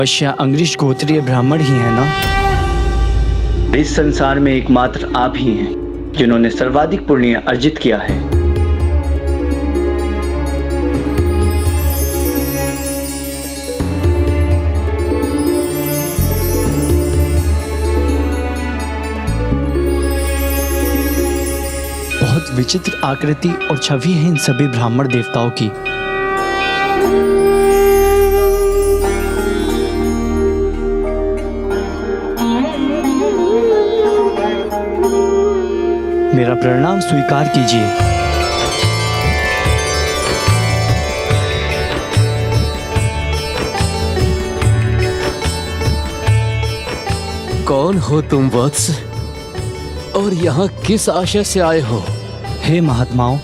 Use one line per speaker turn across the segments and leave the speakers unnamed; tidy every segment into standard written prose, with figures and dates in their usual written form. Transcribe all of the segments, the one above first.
वैश्य अंग्रिश गोत्रीय ब्राह्मण ही है ना? इस संसार में एकमात्र आप ही हैं जिन्होंने सर्वाधिक पुण्य अर्जित किया है। बहुत विचित्र आकृति और छवि है इन सभी ब्राह्मण देवताओं की। मेरा प्रणाम स्वीकार कीजिए।
कौन हो तुम वत्स, और यहाँ किस आशय से आए हो?
हे महात्माओं,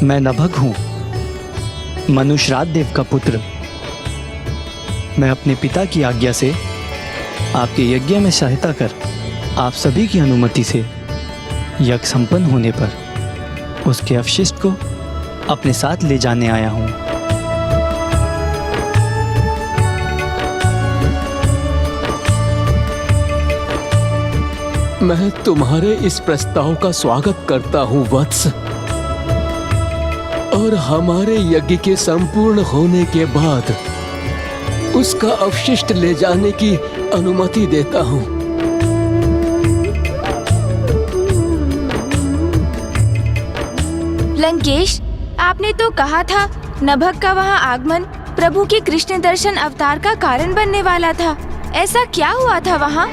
मैं नभग हूँ, मनुश्राद्ध देव का पुत्र। मैं अपने पिता की आज्ञा से आपके यज्ञ में सहायता कर आप सभी की अनुमति से यज्ञ संपन्न होने पर उसके अवशिष्ट को अपने साथ ले जाने आया हूँ।
मैं तुम्हारे इस प्रस्ताव का स्वागत करता हूँ वत्स, और हमारे यज्ञ के संपूर्ण होने के बाद उसका अवशिष्ट ले जाने की अनुमति देता हूँ।
लंकेश, आपने तो कहा था नभग का वहाँ आगमन प्रभु के कृष्ण दर्शन अवतार का कारण बनने वाला था। ऐसा क्या हुआ था वहाँ?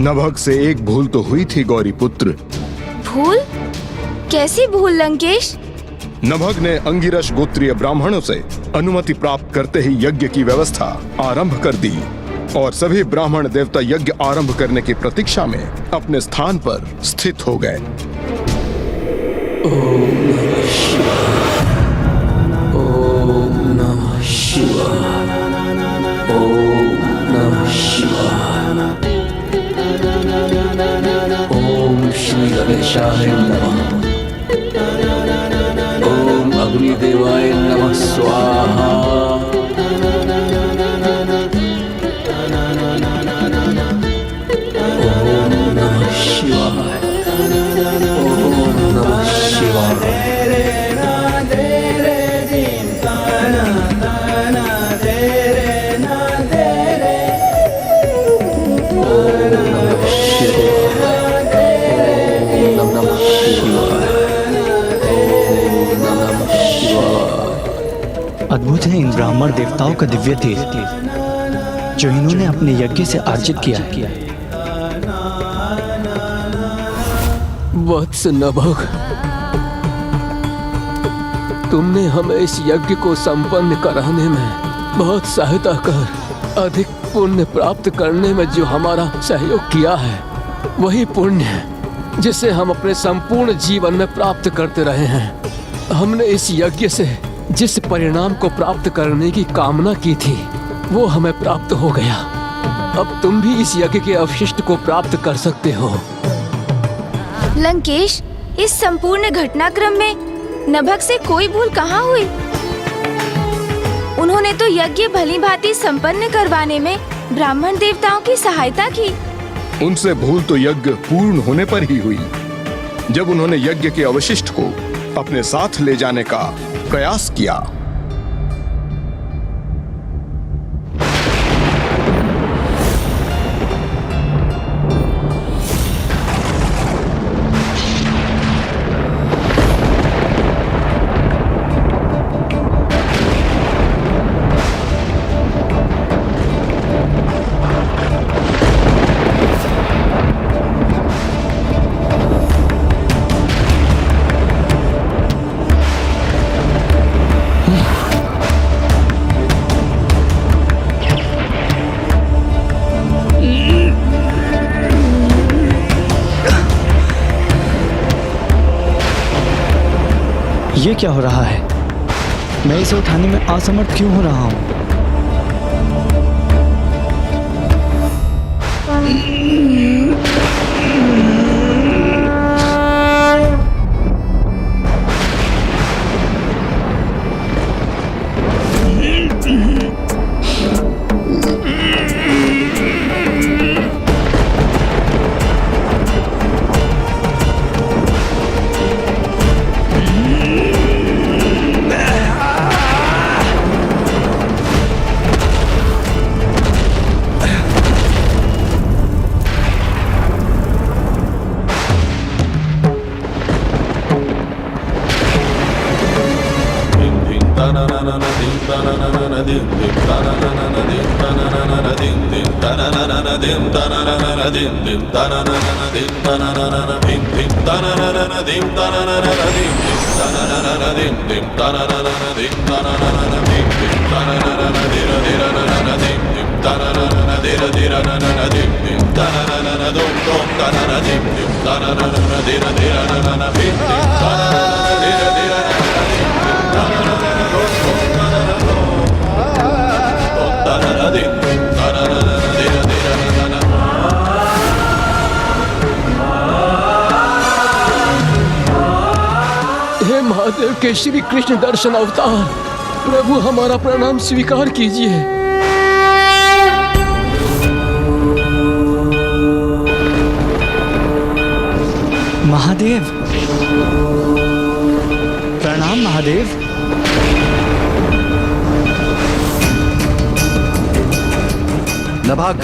नभग से एक भूल तो हुई थी गौरी पुत्र।
भूल? कैसी भूल लंकेश?
नभग ने अंगिरस गोत्रीय ब्राह्मणों से अनुमति प्राप्त करते ही यज्ञ की व्यवस्था आरंभ कर दी और सभी ब्राह्मण देवता यज्ञ आरंभ करने की प्रतीक्षा में अपने स्थान पर स्थित हो गए।
ओम नमः शिवाय, ओम नमः शिवाय, ओम श्री गणेशाय नमः, ओम अग्निदेवाय नमः स्वाहा।
अद्भुत है इन ब्राह्मण देवताओं का दिव्य तेज जो इन्होंने अपने यज्ञ से अर्जित किया है।
वत्स नभग, तुमने हमें इस यज्ञ को संपन्न कराने में बहुत सहायता कर अधिक पुण्य प्राप्त करने में जो हमारा सहयोग किया है, वही पुण्य है जिसे हम अपने संपूर्ण जीवन में प्राप्त करते रहे हैं। हमने इस यज्ञ से जिस परिणाम को प्राप्त करने की कामना की थी वो हमें प्राप्त हो गया। अब तुम भी इस यज्ञ के अवशिष्ट को प्राप्त कर सकते हो।
लंकेश, इस संपूर्ण घटनाक्रम में नभग से कोई भूल कहाँ हुई? उन्होंने तो यज्ञ भली भांति संपन्न करवाने में ब्राह्मण देवताओं की सहायता की।
उनसे भूल तो यज्ञ पूर्ण होने पर ही हुई, जब उन्होंने यज्ञ के अवशिष्ट को अपने साथ ले जाने का प्रयास किया।
ये क्या हो रहा है? मैं इसे उठाने में असमर्थ क्यों हो रहा हूँ?
हे महादेव के श्री कृष्ण दर्शन अवतार, प्रभु हमारा प्रणाम स्वीकार कीजिए।
महादेव, प्रणाम महादेव।
नभाग,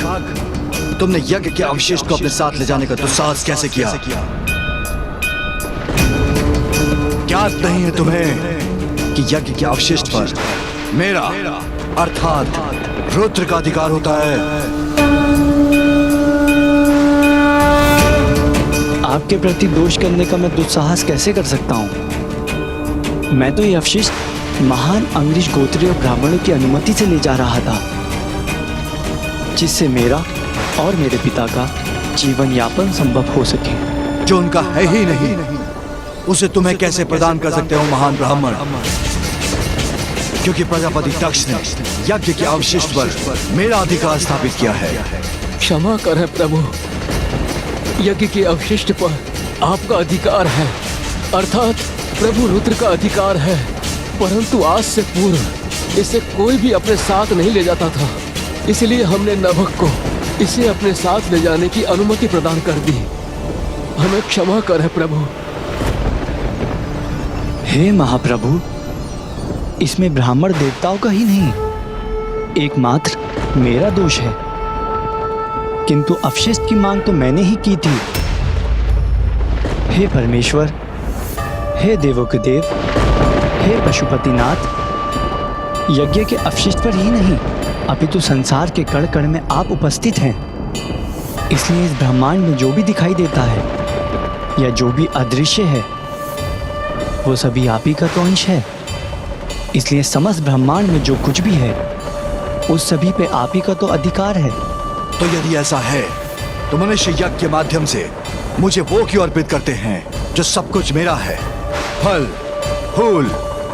तुमने यज्ञ के अवशिष्ट को अपने साथ ले जाने का दुस्साहस कैसे किया? क्या नहीं है तुम्हें कि यज्ञ के अवशिष्ट पर मेरा अर्थात रुद्र का अधिकार होता है?
आपके प्रति दोष करने का मैं दुस्साहस कैसे कर सकता हूँ? मैं तो ये अवशिष्ट महान अंग्रेज गोत्रीय ब्राह्मणों की अनुमति से ले जा रहा था, जिससे मेरा और मेरे पिता का जीवन यापन संभव हो सके।
जो उनका है ही नहीं, उसे तुम्हें कैसे प्रदान कर सकते हो महान ब्राह्मण? क्योंकि प्रजापति दक्ष ने यज्ञ के अवशिष्ट पर मेरा अधिकार स्थापित किया है।
क्षमा करें प्रभु, यज्ञ के अवशिष्ट पर आपका अधिकार है, अर्थात प्रभु रुद्र का अधिकार है, परंतु आज से पूर्व इसे कोई भी अपने साथ नहीं ले जाता था, इसलिए हमने नभक को इसे अपने साथ ले जाने की अनुमति प्रदान कर दी। हमें क्षमा करें प्रभु।
हे महाप्रभु, इसमें ब्राह्मण देवताओं का ही नहीं, एकमात्र मेरा दोष है। किंतु अवशिष्ट की मांग तो मैंने ही की थी। हे परमेश्वर, हे देवों के देव, हे पशुपतिनाथ, यज्ञ के अवशिष्ट पर ही नहीं अपितु संसार के कण कण में आप उपस्थित हैं। इसलिए इस ब्रह्मांड में जो भी दिखाई देता है या जो भी अदृश्य है, वो सभी आप ही का तो अंश है। इसलिए समस्त ब्रह्मांड में जो कुछ भी है, उस सभी पे आप ही का तो अधिकार है।
तो यदि ऐसा है तो मनुष्य यज्ञ के माध्यम से मुझे वो क्यों अर्पित करते हैं जो सब कुछ मेरा है? फल, फूल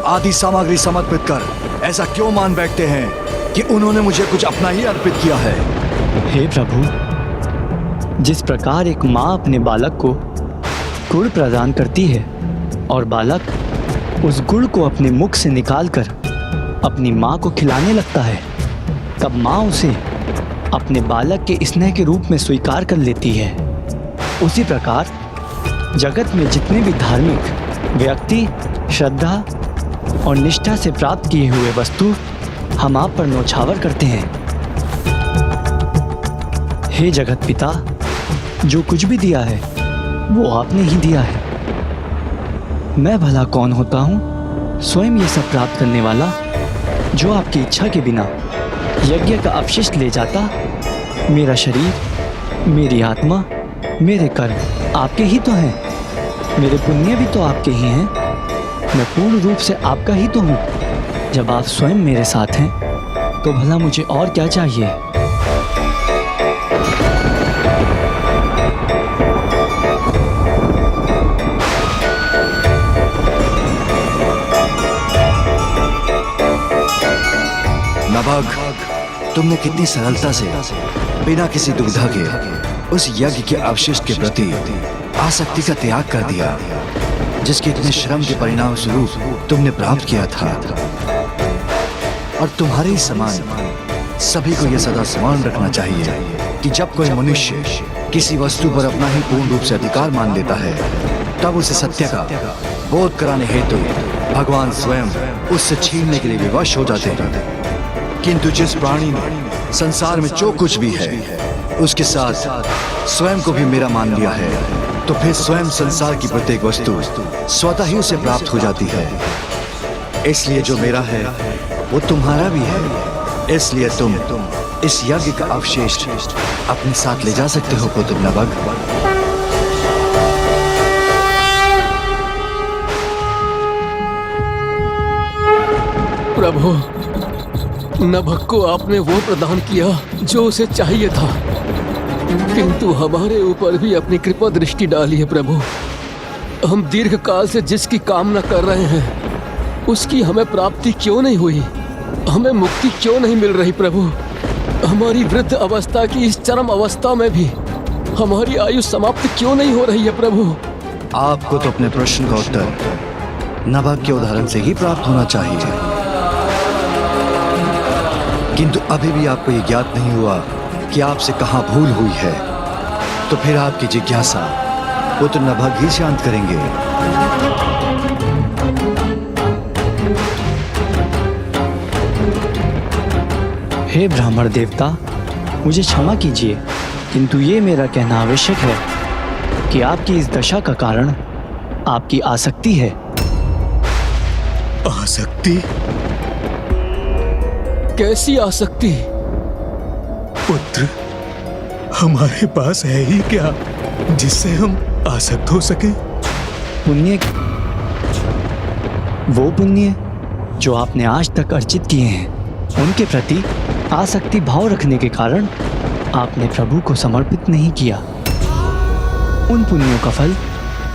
आदि सामग्री समर्पित कर ऐसा क्यों मान बैठते हैं कि उन्होंने मुझे कुछ अपना ही अर्पित किया है?
हे प्रभु, जिस प्रकार एक माँ अपने बालक को गुड़ प्रदान करती है और बालक उस गुड़ को अपने मुख से निकालकर अपनी माँ को खिलाने लगता है, तब माँ उसे अपने बालक के स्नेह के रूप में स्वीकार कर लेती है। उसी प्रकार जगत में जितने भी धार्मिक व्यक्ति श्रद्धा और निष्ठा से प्राप्त किए हुए वस्तु हम आप पर न्यौछावर करते हैं। हे जगत पिता, जो कुछ भी दिया है वो आपने ही दिया है। मैं भला कौन होता हूँ स्वयं ये सब प्राप्त करने वाला, जो आपकी इच्छा के बिना यज्ञ का अवशिष्ट ले जाता। मेरा शरीर, मेरी आत्मा, मेरे कर्म आपके ही तो हैं, मेरे पुण्य भी तो आपके ही हैं। मैं पूर्ण रूप से आपका ही तो हूँ। जब आप स्वयं मेरे साथ हैं तो भला मुझे और क्या चाहिए?
नभग, तुमने कितनी सरलता से बिना किसी दुविधा के उस यज्ञ के अवशिष्ट के प्रति आसक्ति का त्याग कर दिया, जिसके इतने श्रम के परिणाम स्वरूप तुमने प्राप्त किया था। और तुम्हारे ही समान सभी को यह सदा स्मरण रखना चाहिए कि जब कोई मनुष्य किसी वस्तु पर अपना ही पूर्ण रूप से अधिकार मान लेता है, तब उसे सत्य का बोध कराने हेतु भगवान स्वयं उससे छीनने के लिए विवश हो जाते हैं। किंतु जिस प्राणी ने संसार में जो कुछ भी है उसके साथ स्वयं को भी मेरा मान लिया है, तो फिर स्वयं संसार की प्रत्येक वस्तु स्वतः ही उसे प्राप्त हो जाती है। इसलिए जो मेरा है वो तुम्हारा भी है, इसलिए तुम इस यज्ञ का अवशेष अपने साथ ले जा सकते हो पुत्र नभग।
प्रभु, नभग को आपने वो प्रदान किया जो उसे चाहिए था, किंतु हमारे ऊपर भी अपनी कृपा दृष्टि डाली है प्रभु। हम दीर्घ काल से जिसकी कामना कर रहे हैं उसकी हमें प्राप्ति क्यों नहीं हुई? हमें मुक्ति क्यों नहीं मिल रही प्रभु? हमारी वृद्ध अवस्था की इस चरम अवस्था में भी हमारी आयु समाप्त क्यों नहीं हो रही है प्रभु?
आपको तो अपने प्रश्न का उत्तर नभग के उदाहरण से ही प्राप्त होना चाहिए, किंतु अभी भी आपको ये ज्ञात नहीं हुआ कि आपसे कहाँ भूल हुई है। तो फिर आपकी जिज्ञासा पुत्र नभग ही शांत करेंगे।
हे ब्राह्मण देवता, मुझे क्षमा कीजिए, किंतु ये मेरा कहना आवश्यक है कि आपकी इस दशा का कारण आपकी आसक्ति है।
आसक्ति?
कैसी आसक्ति?
पुत्र, हमारे पास है ही क्या जिससे हम आसक्त हो सके?
पुण्य, वो पुण्य जो आपने आज तक अर्जित किए हैं, उनके प्रति आसक्ति भाव रखने के कारण आपने प्रभु को समर्पित नहीं किया। उन पुण्यों का फल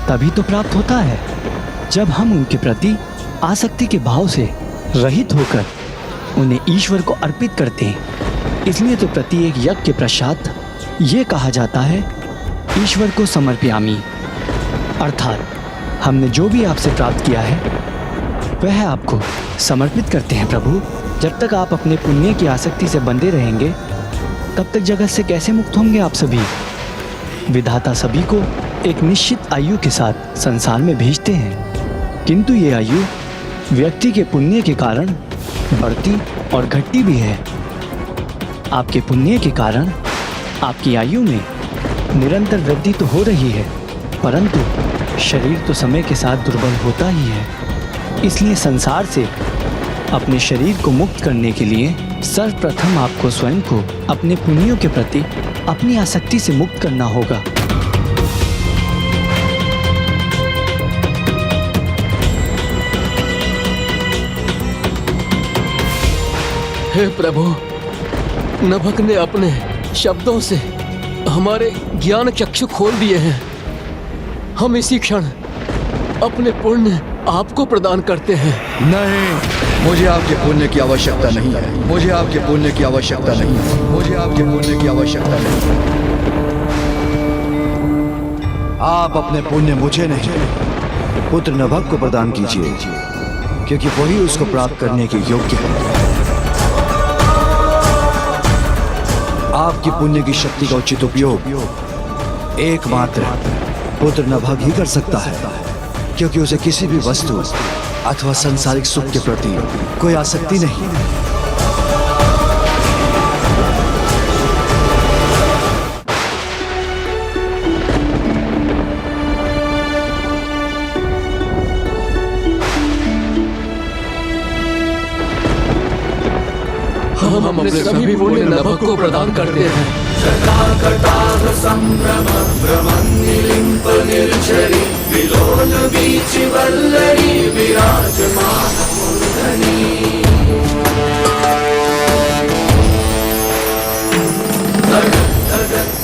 तभी तो प्राप्त होता है जब हम उनके प्रति आसक्ति के भाव से रहित होकर उन्हें ईश्वर को अर्पित करते हैं। इसलिए तो प्रत्येक यज्ञ के पश्चात ये कहा जाता है, ईश्वर को समर्पयामि, अर्थात हमने जो भी आपसे प्राप्त किया है वह आपको समर्पित करते हैं प्रभु। जब तक आप अपने पुण्य की आसक्ति से बंधे रहेंगे तब तक जगत से कैसे मुक्त होंगे आप सभी? विधाता सभी को एक निश्चित आयु के साथ संसार में भेजते हैं, किंतु ये आयु व्यक्ति के पुण्य के कारण बढ़ती और घटती भी है। आपके पुण्य के कारण आपकी आयु में निरंतर वृद्धि तो हो रही है, परंतु शरीर तो समय के साथ दुर्बल होता ही है। इसलिए संसार से अपने शरीर को मुक्त करने के लिए सर्वप्रथम आपको स्वयं को अपने पुण्यों के प्रति अपनी आसक्ति से मुक्त करना होगा।
हे प्रभु, नभग ने अपने शब्दों से हमारे ज्ञान चक्षु खोल दिए हैं। हम इसी क्षण अपने पुण्य आपको प्रदान करते हैं।
नहीं, मुझे आपके पुण्य की आवश्यकता नहीं है। मुझे आपके पुण्य की आवश्यकता नहीं है। मुझे आपके पुण्य की आवश्यकता नहीं है। आप अपने पुण्य मुझे नहीं, पुत्र नभग को प्रदान कीजिए, क्योंकि वही उसको प्राप्त करने के योग्य है। आपकी पुण्य की शक्ति का उचित उपयोग एकमात्र पुत्र नभग ही कर सकता है, क्योंकि उसे किसी भी वस्तु अथवा सांसारिक सुख के प्रति कोई आसक्ति नहीं।
हम अपने सभी पुण्य नभग को प्रदान करते हैं।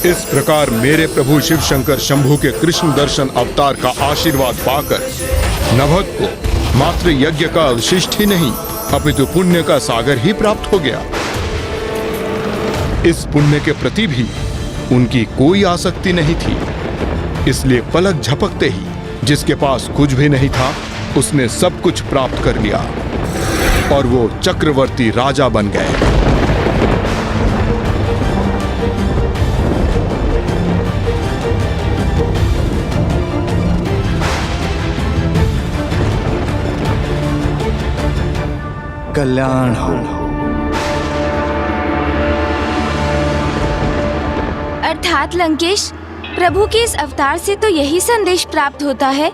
इस प्रकार मेरे प्रभु शिव शंकर शंभु के कृष्ण दर्शन अवतार का आशीर्वाद पाकर नभग को मात्र यज्ञ का अवशिष्ट ही नहीं अपितु पुण्य का सागर ही प्राप्त हो गया। इस पुण्य के प्रति भी उनकी कोई आसक्ति नहीं थी, इसलिए पलक झपकते ही जिसके पास कुछ भी नहीं था उसने सब कुछ प्राप्त कर लिया और वो चक्रवर्ती राजा बन गए।
कल्याण हो।
अर्थात लंकेश, प्रभु के इस अवतार से तो यही संदेश प्राप्त होता है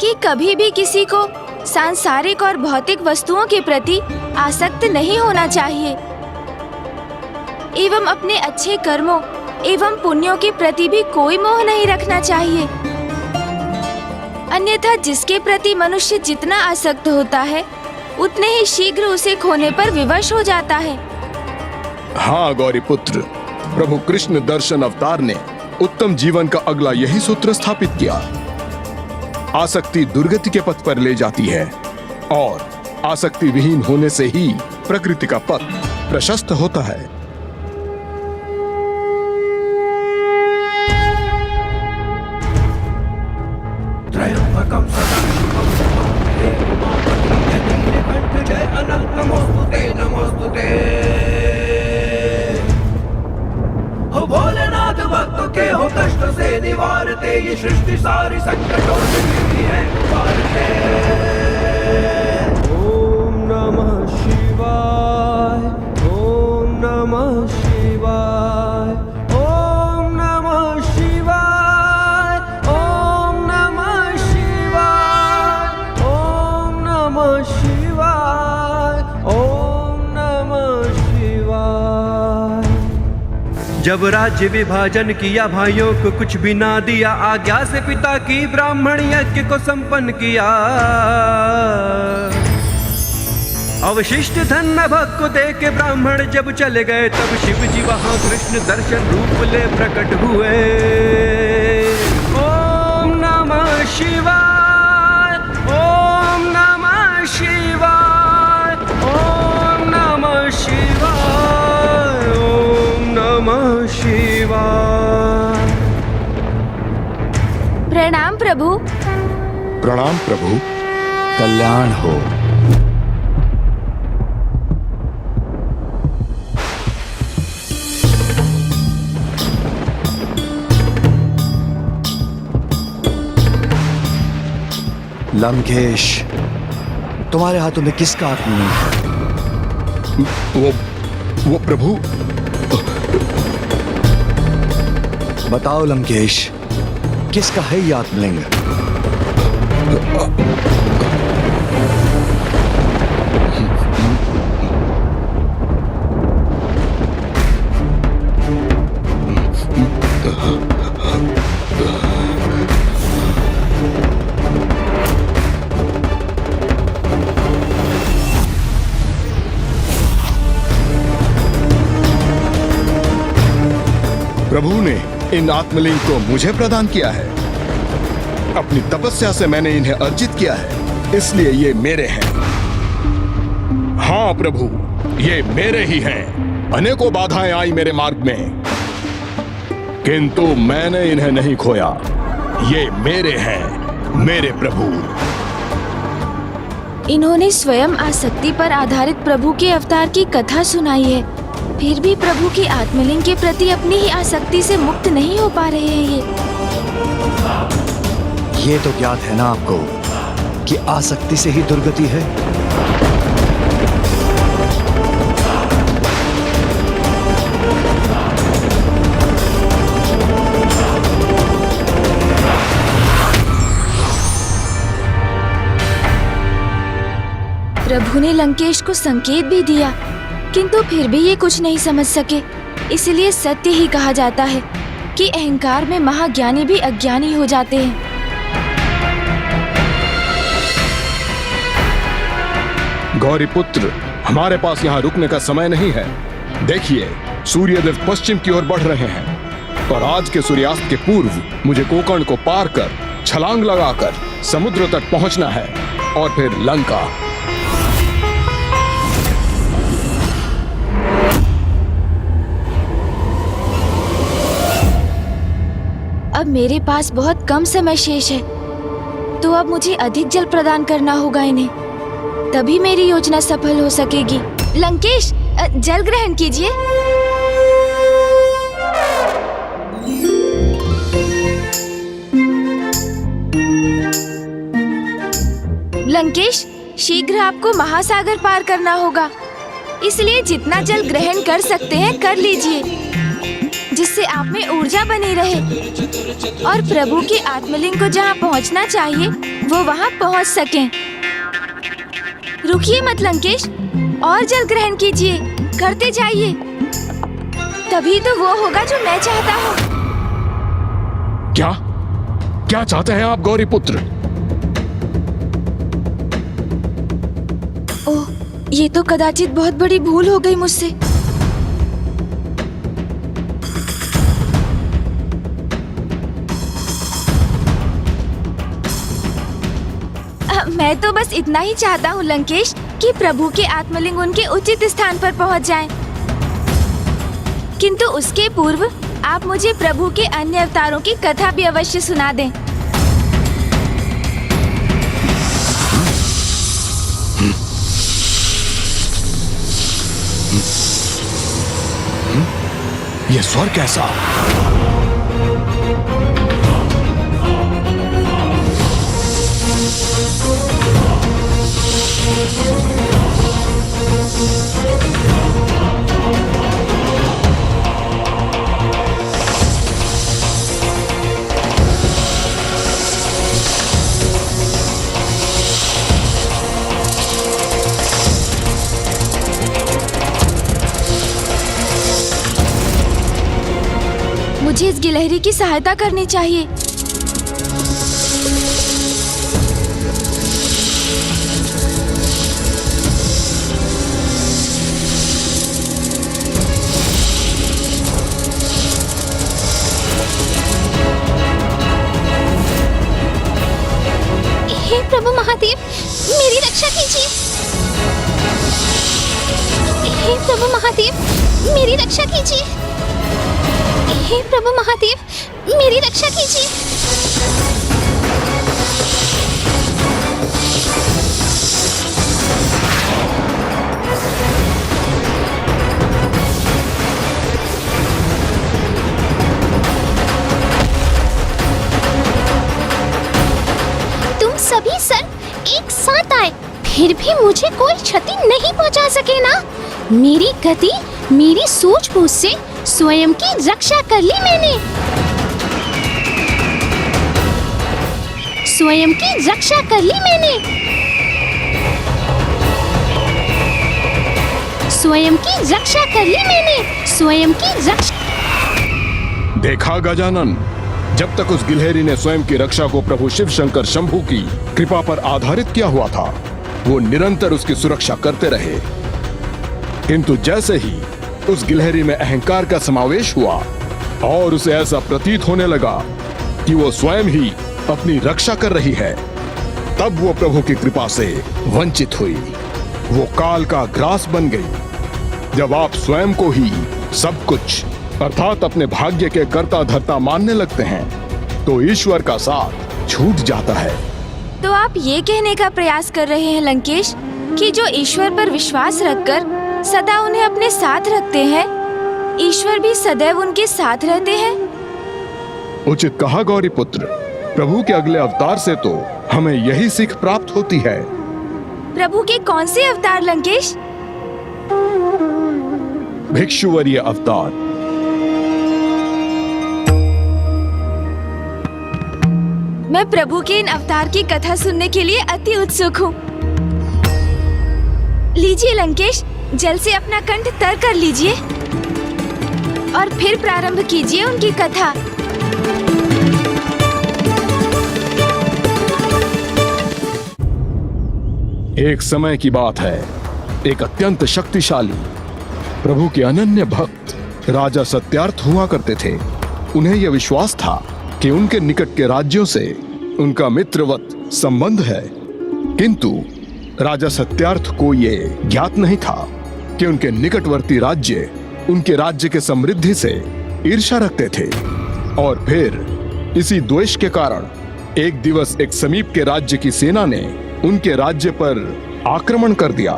कि कभी भी किसी को सांसारिक और भौतिक वस्तुओं के प्रति आसक्त नहीं होना चाहिए एवं अपने अच्छे कर्मों एवं पुण्यों के प्रति भी कोई मोह नहीं रखना चाहिए। अन्यथा जिसके प्रति मनुष्य जितना आसक्त होता है उतने ही शीघ्र उसे खोने पर विवश हो जाता है।
हाँ गौरी पुत्र, प्रभु कृष्ण दर्शन अवतार ने उत्तम जीवन का अगला यही सूत्र स्थापित किया। आसक्ति दुर्गति के पथ पर ले जाती है और आसक्ति विहीन होने से ही प्रकृति का पथ प्रशस्त होता है।
हो भोलेनाथ भक्तों के हो कष्ट से निवारते, ये सृष्टि सारी संकटों से भी है उबारते। ओम नमः शिवाय, ओम नमः शिवाय, ओम नमः शिवाय, ओम नमः शिवाय, ओम नमः शिवाय, ओम नमः शिवाय। जब राज्य विभाजन किया, भाइयों को कुछ भी ना दिया, आज्ञा से पिता की ब्राह्मण यज्ञ को संपन्न किया। अवशिष्ट धन नभग को दे के ब्राह्मण जब चले गए, तब शिव जी वहां कृष्ण दर्शन रूप ले प्रकट हुए। ओम नमः शिवाय, ओम नमः शिवाय, ओम नमः शिवाय, ओम नमः शिवाय।
प्रणाम प्रभु।
प्रणाम प्रभु।
कल्याण हो। लंकेश, तुम्हारे हाथों में किसका आत्मलिंग है?
वो प्रभु।
बताओ लंकेश, किसका है ये आत्मलिंग?
प्रभु ने इन आत्मलिंग को मुझे प्रदान किया है। अपनी तपस्या से मैंने इन्हें अर्जित किया है, इसलिए ये मेरे हैं। हाँ प्रभु, ये मेरे ही हैं। अनेकों बाधाएं आई मेरे मार्ग में, किंतु मैंने इन्हें नहीं खोया। ये मेरे हैं, मेरे प्रभु।
इन्होंने स्वयं आसक्ति पर आधारित प्रभु के अवतार की कथा सुनाई है, फिर भी प्रभु की आत्मलिंग के प्रति अपनी ही आसक्ति से मुक्त नहीं हो पा रहे हैं।
ये तो ज्ञात है ना आपको कि आसक्ति से ही दुर्गति है।
प्रभु ने लंकेश को संकेत भी दिया, किंतु फिर भी ये कुछ नहीं समझ सके। इसलिए सत्य ही कहा जाता है कि अहंकार में महाज्ञानी भी अज्ञानी हो जाते हैं।
गौरी पुत्र, हमारे पास यहाँ रुकने का समय नहीं है। देखिए, सूर्यदेव पश्चिम की ओर बढ़ रहे हैं और आज के सूर्यास्त के पूर्व मुझे कोकर्ण को पार कर छलांग लगाकर समुद्र तक पहुंचना है और फिर लंका।
अब मेरे पास बहुत कम समय शेष है, तो अब मुझे अधिक जल प्रदान करना होगा इन्हें, तभी मेरी योजना सफल हो सकेगी। लंकेश, जल ग्रहण कीजिए। लंकेश, शीघ्र आपको महासागर पार करना होगा, इसलिए जितना जल ग्रहण कर सकते हैं कर लीजिए, जिससे आप में ऊर्जा बनी रहे और प्रभु की आत्मलिंग को जहाँ पहुँचना चाहिए वो वहाँ पहुँच सकें। रुकिए मत लंकेश, और जल ग्रहण कीजिए, करते जाइए। तभी तो वो होगा जो मैं चाहता हूँ।
क्या क्या चाहते हैं आप गौरी पुत्र?
ओह, ये तो कदाचित बहुत बड़ी भूल हो गई मुझसे। मैं तो बस इतना ही चाहता हूँ लंकेश कि प्रभु के आत्मलिंग उनके उचित स्थान पर पहुँच जाएं। किंतु उसके पूर्व आप मुझे प्रभु के अन्य अवतारों की कथा भी अवश्य सुना दें।
ये स्वर कैसा?
मुझे इस गिलहरी की सहायता करनी चाहिए।
हे प्रभु महादेव, मेरी रक्षा कीजिए। हे प्रभु महादेव, मेरी रक्षा कीजिए। हे प्रभु महादेव, मेरी रक्षा कीजिए। तुम सभी सर एक साथ आए, फिर भी मुझे कोई क्षति नहीं पहुंचा सके ना? मेरी गति, मेरी सूझबूझ से स्वयं की रक्षा कर ली मैंने। स्वयं की रक्षा कर ली मैंने। स्वयं की रक्षा कर ली मैंने। स्वयं की रक्षा।
देखा गजानन, जब तक उस गिलहरी ने स्वयं की रक्षा को प्रभु शिव शंकर शंभू की कृपा पर आधारित किया हुआ था, वो निरंतर उसकी सुरक्षा करते रहे। किंतु जैसे ही उस गिलहरी में अहंकार का समावेश हुआ और उसे ऐसा प्रतीत होने लगा कि वो स्वयं ही अपनी रक्षा कर रही है, तब वो प्रभु की कृपा से वंचित हुई। वो काल का ग्रास बन गई। जब आप स्वयं को ही सब कुछ अर्थात अपने भाग्य के कर्ता धर्ता मानने लगते हैं, तो ईश्वर का साथ छूट जाता है।
तो आप ये कहने का प्रयास कर रहे हैं लंकेश कि जो ईश्वर पर विश्वास रखकर सदा उन्हें अपने साथ रखते हैं, ईश्वर भी सदैव उनके साथ रहते हैं।
उचित कहा गौरी पुत्र। प्रभु के अगले अवतार से तो हमें यही सीख प्राप्त होती है।
प्रभु के कौन से अवतार लंकेश?
भिक्षुवर्य अवतार।
मैं प्रभु के इन अवतार की कथा सुनने के लिए अति उत्सुक हूँ। लीजिए लंकेश, जल से अपना कंठ तर कर लीजिए और फिर प्रारंभ कीजिए उनकी कथा।
एक समय की बात है, एक अत्यंत शक्तिशाली प्रभु के अनन्य भक्त राजा सत्यार्थ हुआ करते थे। उन्हें यह विश्वास था कि उनके निकट के राज्यों से उनका मित्रवत संबंध है, किंतु राजा सत्यार्थ को ये ज्ञात नहीं था कि उनके निकटवर्ती राज्य उनके राज्य के समृद्धि से ईर्ष्या रखते थे। और फिर इसी द्वेष के कारण एक दिवस एक समीप के राज्य की सेना ने उनके राज्य पर आक्रमण कर दिया।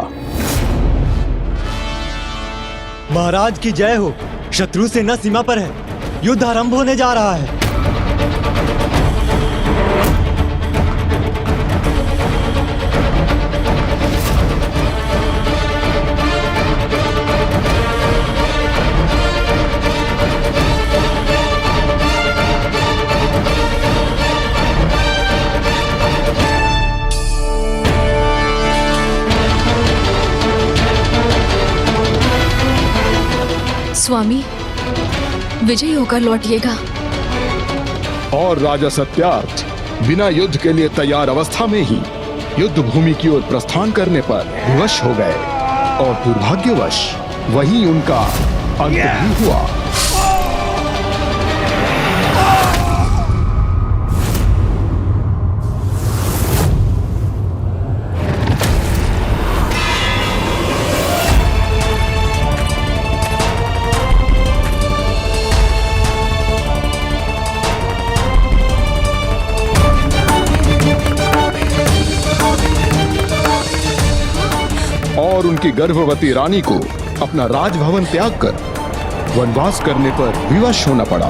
महाराज की जय हो। शत्रु सेना सीमा पर है, युद्ध आरंभ होने जा रहा है।
स्वामी विजयी होकर लौटिएगा।
और राजा सत्यार्थ बिना युद्ध के लिए तैयार अवस्था में ही युद्ध भूमि की ओर प्रस्थान करने पर विवश हो गए और दुर्भाग्यवश वहीं उनका अंत भी हुआ। और उनकी गर्भवती रानी को अपना राजभवन त्याग कर वनवास करने पर विवश होना पड़ा।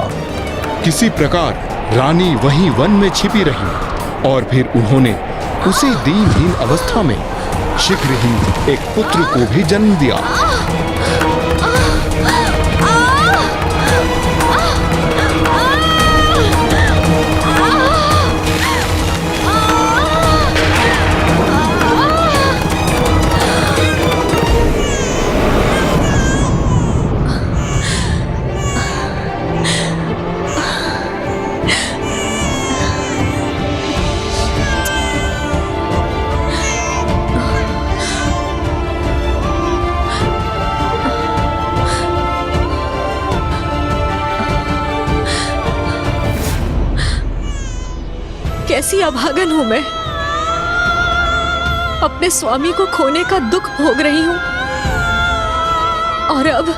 किसी प्रकार रानी वहीं वन में छिपी रही और फिर उन्होंने उसी दीनहीन अवस्था में शीघ्र ही एक पुत्र को भी जन्म दिया।
कैसी अभागन हूं मैं, अपने स्वामी को खोने का दुख भोग रही हूं और अब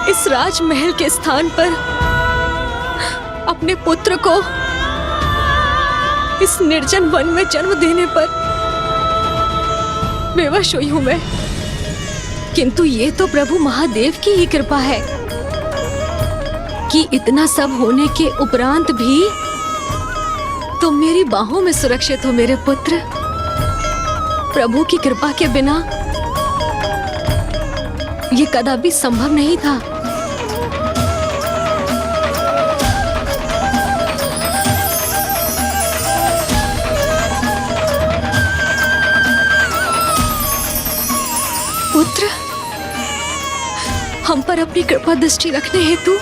इस राजमहल के स्थान पर अपने पुत्र को इस निर्जन वन में जन्म देने पर बेवश हुई हूं मैं। किंतु ये तो प्रभु महादेव की ही कृपा है कि इतना सब होने के उपरांत भी तुम मेरी बाहों में सुरक्षित हो मेरे पुत्र। प्रभु की कृपा के बिना ये कदापि संभव नहीं था। पुत्र, हम पर अपनी कृपा दृष्टि रखने हेतु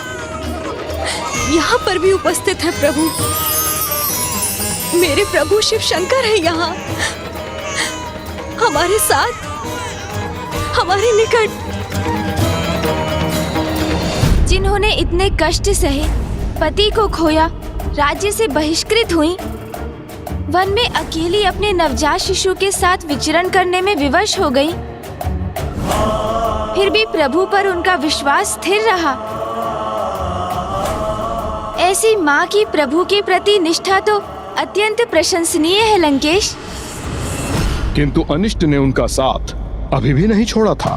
यहाँ पर भी उपस्थित है प्रभु। मेरे प्रभु शिव शंकर है यहाँ हमारे साथ, हमारे निकट।
जिन्होंने इतने कष्ट सहे, पति को खोया, राज्य से बहिष्कृत हुई, वन में अकेली अपने नवजात शिशु के साथ विचरण करने में विवश हो गई, फिर भी प्रभु पर उनका विश्वास स्थिर रहा। ऐसी माँ की प्रभु के प्रति निष्ठा तो अत्यंत प्रशंसनीय है लंकेश।
किंतु अनिष्ट ने उनका साथ अभी भी नहीं छोड़ा था।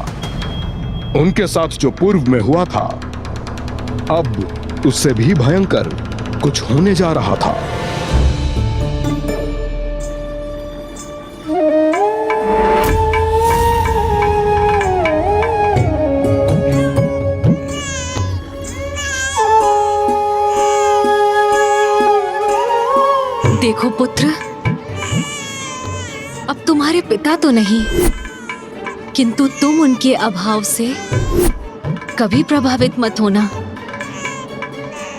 उनके साथ जो पूर्व में हुआ था, अब उससे भी भयंकर कुछ होने जा रहा था।
देखो पुत्र, अब तुम्हारे पिता तो नहीं, किंतु तुम उनके अभाव से कभी प्रभावित मत होना।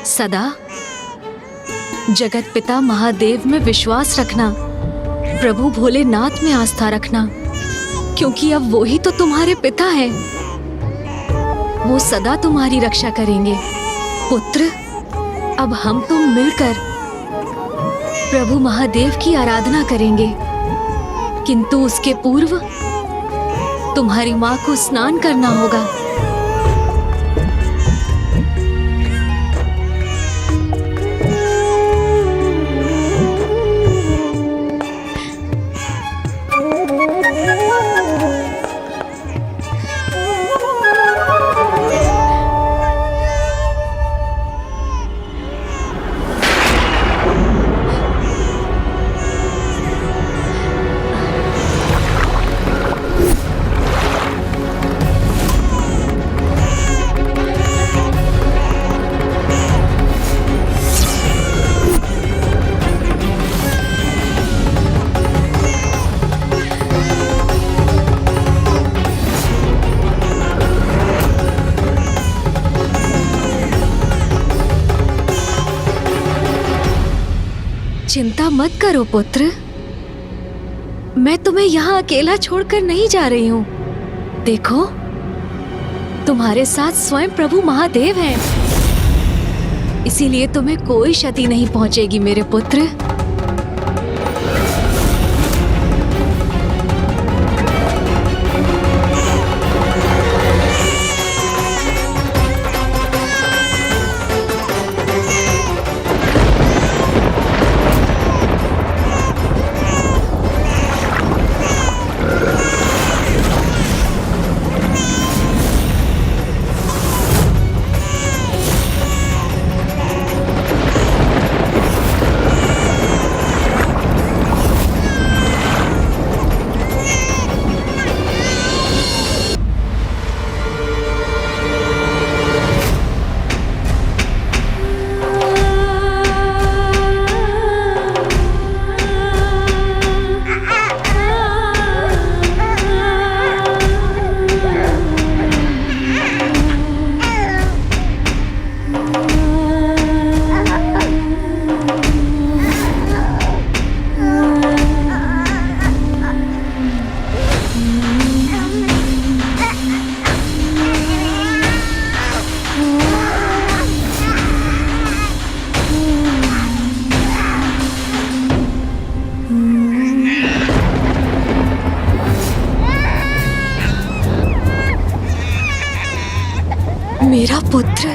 सदा जगत पिता महादेव में विश्वास रखना, प्रभु भोलेनाथ में आस्था रखना, क्योंकि अब वो ही तो तुम्हारे पिता हैं। वो सदा तुम्हारी रक्षा करेंगे। पुत्र, अब हम तुम मिलकर प्रभु महादेव की आराधना करेंगे, किंतु उसके पूर्व तुम्हारी माँ को स्नान करना होगा। चिंता मत करो पुत्र, मैं तुम्हें यहाँ अकेला छोड़कर नहीं जा रही हूँ। देखो, तुम्हारे साथ स्वयं प्रभु महादेव हैं, इसीलिए तुम्हें कोई क्षति नहीं पहुंचेगी मेरे पुत्र। मेरा पुत्र,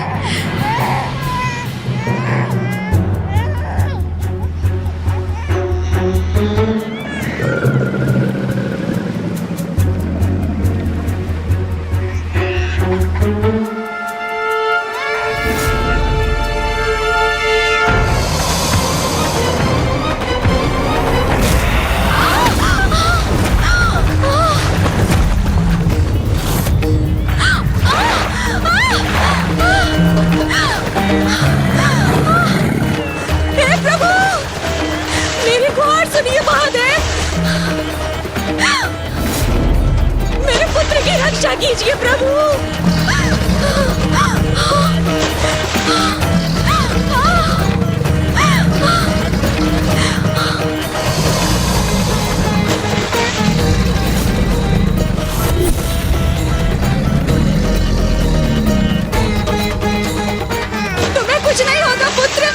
रक्षा कीजिए प्रभु। तुम्हें कुछ नहीं होगा पुत्र,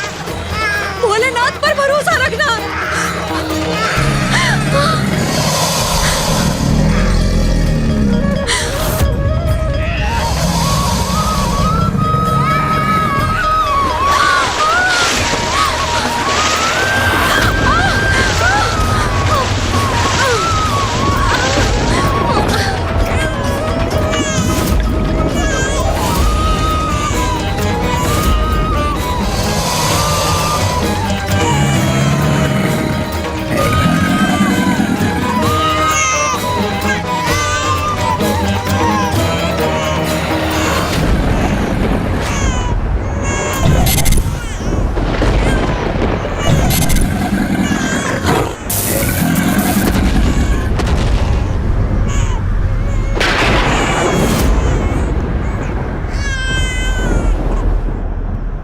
भोलेनाथ पर भरोसा रखना।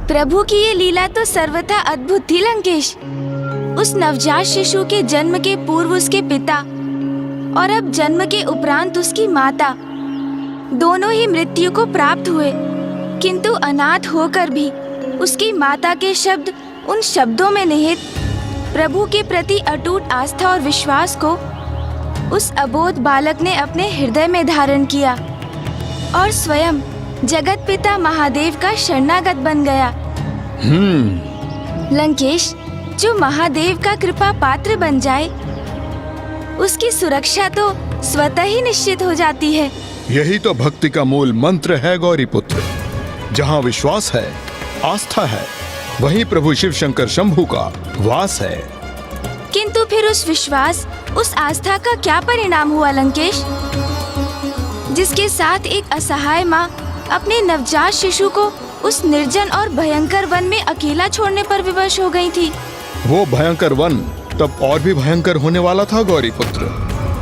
प्रभु की ये लीला तो सर्वथा अद्भुत थी लंकेश। उस नवजात शिशु के जन्म के पूर्व उसके पिता और अब जन्म के उपरांत उसकी माता दोनों ही मृत्यु को प्राप्त हुए, किंतु अनाथ होकर भी उसकी माता के शब्द उन शब्दों में निहित प्रभु के प्रति अटूट आस्था और विश्वास को उस अबोध बालक ने अपने हृदय में धारण किया और स्वयं जगत पिता महादेव का शरणागत बन गया। लंकेश, जो महादेव का कृपा पात्र बन जाए उसकी सुरक्षा तो स्वतः ही निश्चित हो जाती है।
यही तो भक्ति का मूल मंत्र है गौरी पुत्र। जहाँ विश्वास है, आस्था है, वहीं प्रभु शिव शंकर शंभू का वास है।
किंतु फिर उस विश्वास, उस आस्था का क्या परिणाम हुआ लंकेश, जिसके साथ एक असहाय माँ अपने नवजात शिशु को उस निर्जन और भयंकर वन में अकेला छोड़ने पर विवश हो गई थी।
वो भयंकर वन तब और भी भयंकर होने वाला था गौरी पुत्र,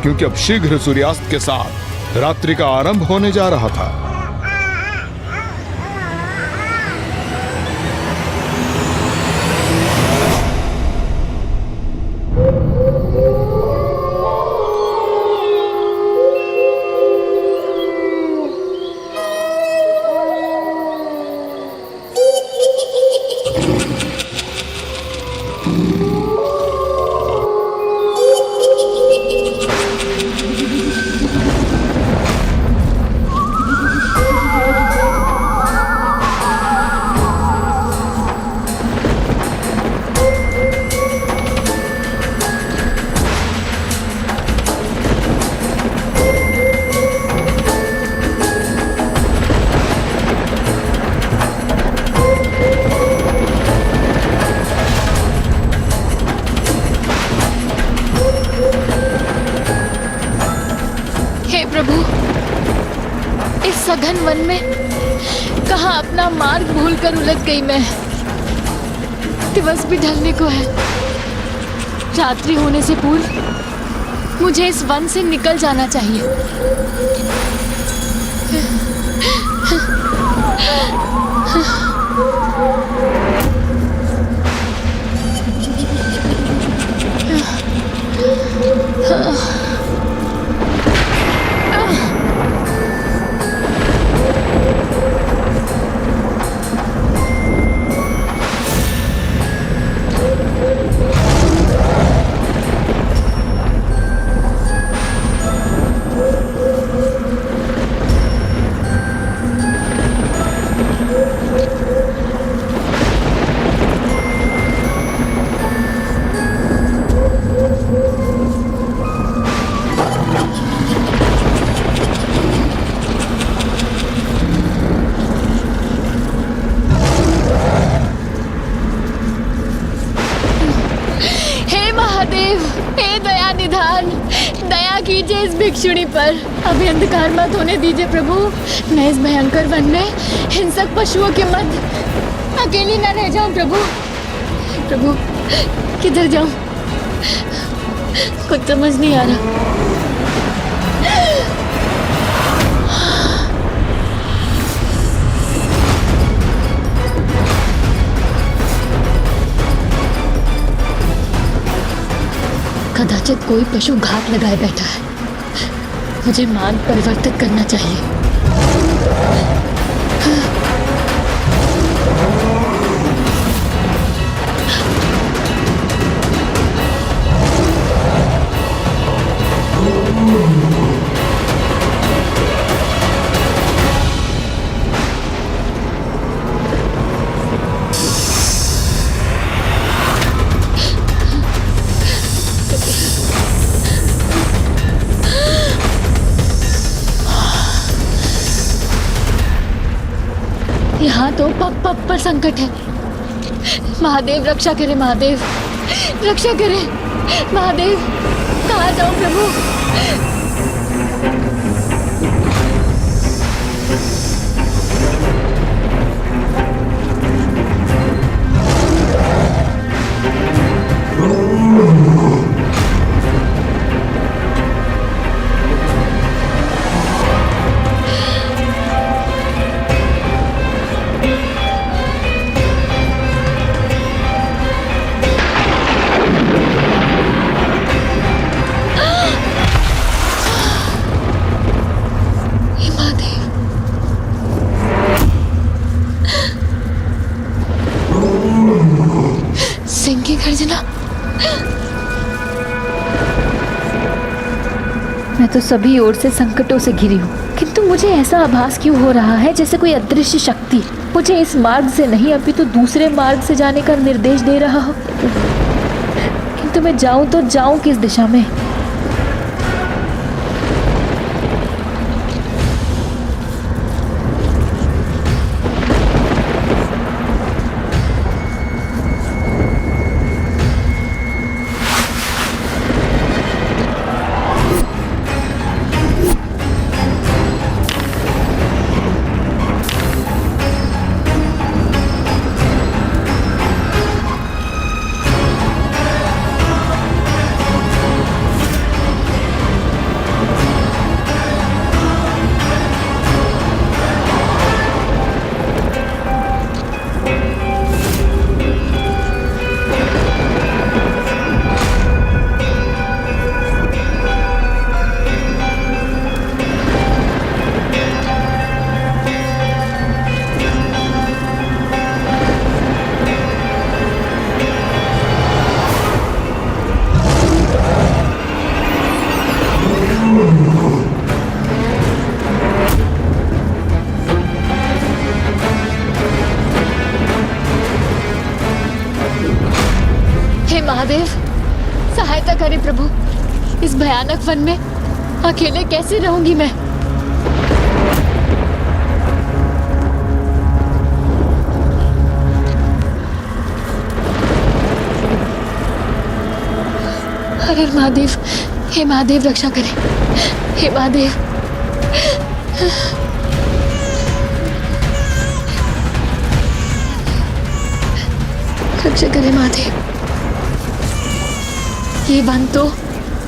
क्योंकि अब शीघ्र सूर्यास्त के साथ रात्रि का आरंभ होने जा रहा था।
वन में कहाँ अपना मार्ग भूलकर उलझ गई मैं। दिवस भी ढलने को है। रात्रि होने से पूर्व मुझे इस वन से निकल जाना चाहिए। कीजिए इस भिक्षुणी पर। अभी अंधकार मत होने दीजिए प्रभु। मैं इस भयंकर वन में हिंसक पशुओं के मध्य अकेली न रह जाऊं प्रभु। प्रभु किधर जाऊं, कुछ समझ नहीं आ रहा। कदाचित कोई पशु घात लगाए बैठा है। मुझे मार्ग परिवर्तित करना चाहिए। यहाँ तो पग पग पर संकट है। महादेव रक्षा करे, महादेव रक्षा करे। महादेव कहाँ जाऊं प्रभु। मैं तो सभी ओर से संकटों से घिरी हूँ, किंतु मुझे ऐसा आभास क्यों हो रहा है जैसे कोई अदृश्य शक्ति मुझे इस मार्ग से नहीं अपितु दूसरे मार्ग से जाने का निर्देश दे रहा हो। किंतु मैं जाऊं तो जाऊं किस दिशा में। महादेव सहायता करें प्रभु। इस भयानक वन में अकेले कैसे रहूंगी मैं। अरे महादेव, हे महादेव रक्षा करें, हे महादेव। रक्षा करे महादेव। ये वन तो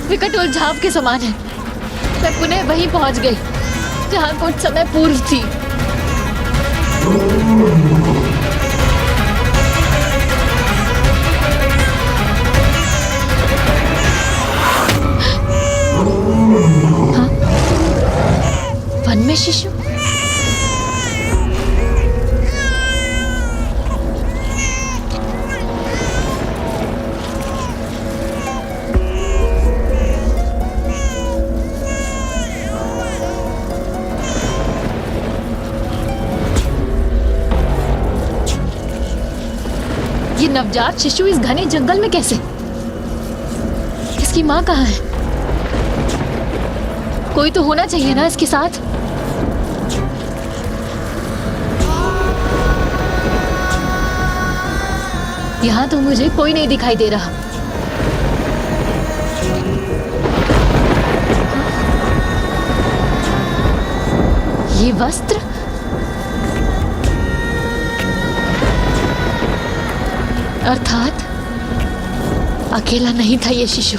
विकट उलझाव के समान है। मैं पुनः वहीं पहुंच गई जहां कुछ समय पूर्व थी। हाँ? वन में शिशु? ये नवजात शिशु इस घने जंगल में कैसे? इसकी माँ कहाँ है? कोई तो होना चाहिए ना इसके साथ। यहाँ तो मुझे कोई नहीं दिखाई दे रहा। ये वस्त्र अर्थात अकेला नहीं था ये शिशु।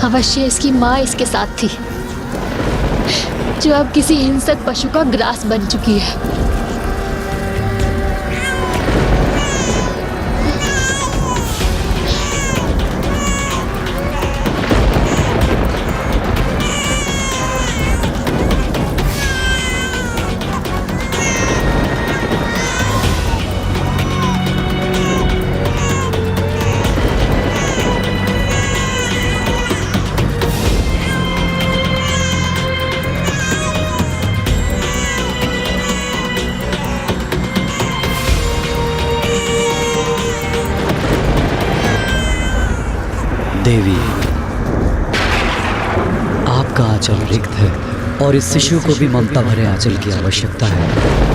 अवश्य इसकी माँ इसके साथ थी, जो अब किसी हिंसक पशु का ग्रास बन चुकी है।
देवी, आपका आंचल रिक्त है और इस शिशु को भी ममता भरे आंचल की आवश्यकता है।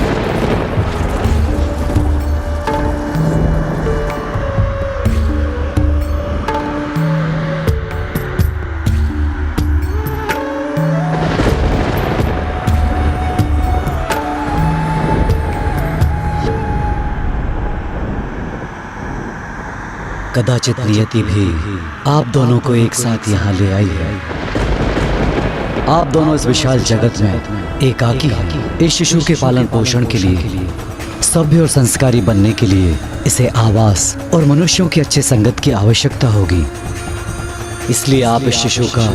कदाचित नियति भी आप दोनों को एक साथ यहाँ ले आई है। आप दोनों इस विशाल जगत में एकाकी हैं। इस शिशु के पालन पोषण के लिए, सभ्य और संस्कारी बनने के लिए इसे आवास और मनुष्यों की अच्छे संगत की आवश्यकता होगी। इसलिए आप इस शिशु का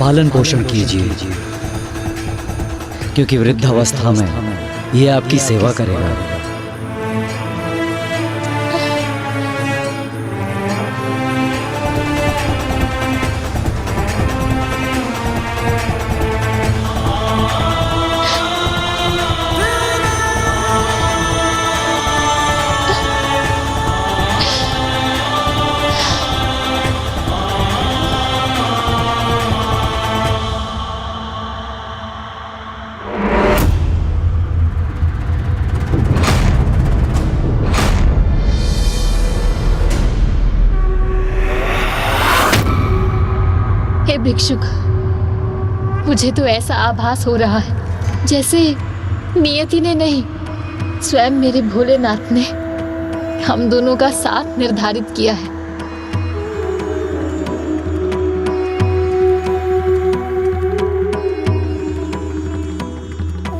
पालन पोषण कीजिए, क्योंकि वृद्धावस्था में ये आपकी सेवा करेगा।
भिक्षुक, मुझे तो ऐसा आभास हो रहा है जैसे नियति ने नहीं, स्वयं मेरे भोलेनाथ ने हम दोनों का साथ निर्धारित किया है।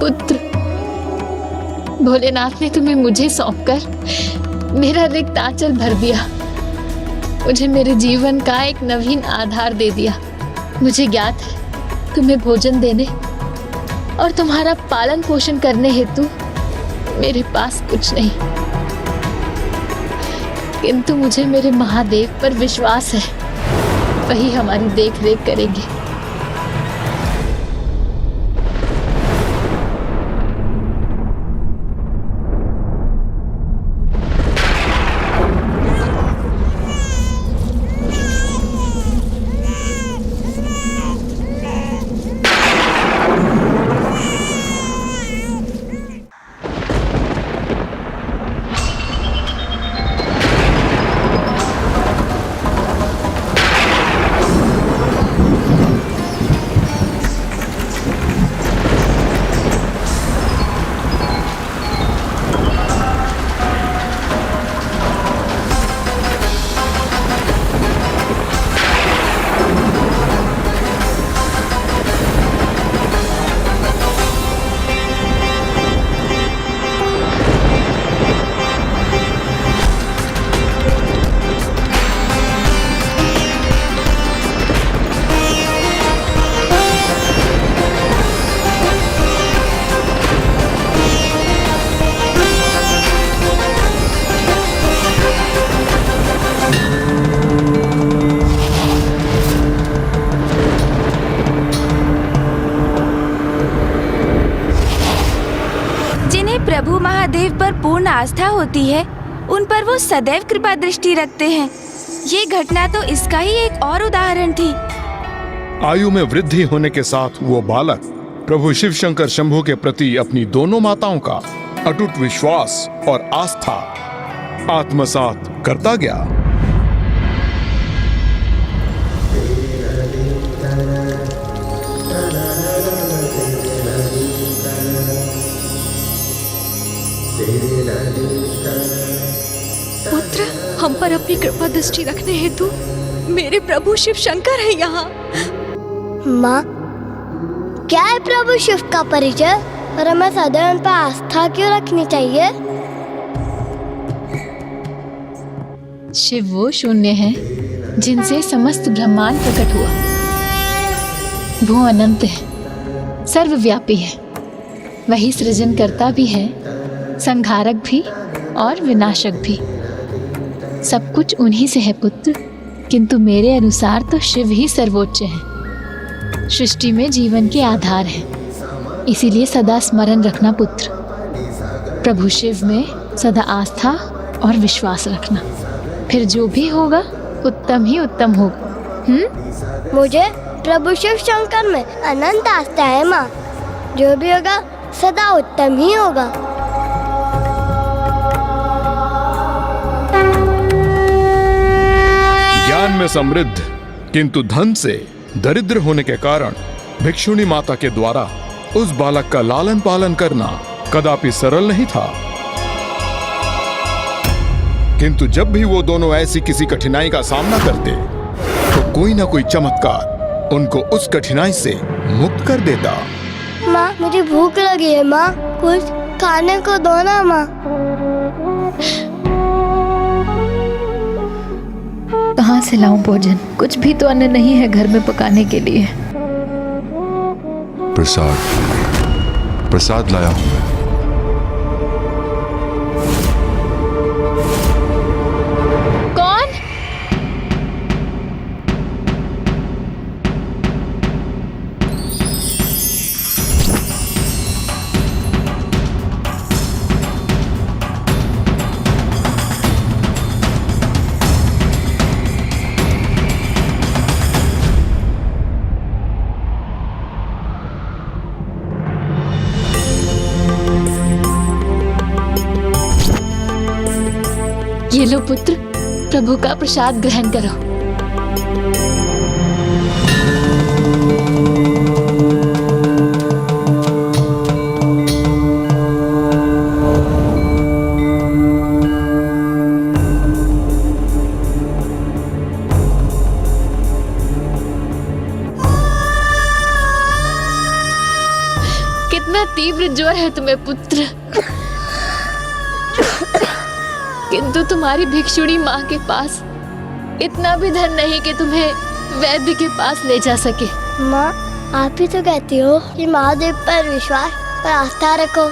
पुत्र, भोलेनाथ ने तुम्हें मुझे सौंपकर मेरा रिक्त आंचल भर दिया, मुझे मेरे जीवन का एक नवीन आधार दे दिया। मुझे ज्ञात है तुम्हें भोजन देने और तुम्हारा पालन पोषण करने हेतु मेरे पास कुछ नहीं, किंतु मुझे मेरे महादेव पर विश्वास है, वही हमारी देख रेख करेंगे।
प्रभु महादेव पर पूर्ण आस्था होती है उन पर वो सदैव कृपा दृष्टि रखते हैं। ये घटना तो इसका ही एक और उदाहरण थी।
आयु में वृद्धि होने के साथ वो बालक प्रभु शिव शंकर शंभू के प्रति अपनी दोनों माताओं का अटूट विश्वास और आस्था आत्मसात करता गया।
पुत्र, हम पर अपनी कृपा दृष्टि रखने हेतु मेरे प्रभु शिव शंकर है यहाँ।
माँ, क्या है प्रभु शिव का परिचय और हमें सदैव उन पर आस्था क्यों रखनी चाहिए?
शिव वो शून्य है जिनसे समस्त ब्रह्मांड प्रकट हुआ। वो अनंत है, सर्वव्यापी है। वही सृजनकर्ता भी है, संहारक भी और विनाशक भी। सब कुछ उन्हीं से है पुत्र, किंतु मेरे अनुसार तो शिव ही सर्वोच्च है। सृष्टि में जीवन के आधार है, इसीलिए सदा स्मरण रखना पुत्र। प्रभु शिव में सदा आस्था और विश्वास रखना, फिर जो भी होगा उत्तम ही उत्तम होगा।
मुझे प्रभु शिव शंकर में अनंत आस्था है माँ। जो भी होगा सदा उत्तम ही होगा।
ज्ञान में समृद्ध किंतु धन से दरिद्र होने के कारण भिक्षुणी माता के द्वारा उस बालक का लालन पालन करना कदापि सरल नहीं था। किंतु जब भी वो दोनों ऐसी किसी कठिनाई का सामना करते तो कोई ना कोई चमत्कार उनको उस कठिनाई से मुक्त कर देता।
माँ, मुझे भूख लगी है माँ, कुछ खाने को दो ना माँ।
कहाँ से लाऊं भोजन? कुछ भी तो अन्न नहीं है घर में पकाने के लिए।
प्रसाद लाया हूं मैं।
कौन? ये लो पुत्र, प्रभु का प्रसाद ग्रहण करो। कितना तीव्र ज्वर है तुम्हें पुत्र, किंतु तुम्हारी भिक्षुणी माँ के पास इतना भी धन नहीं कि तुम्हें वैद्य के पास ले जा सके।
माँ, आप ही तो कहती हो कि महादेव पर विश्वास और आस्था रखो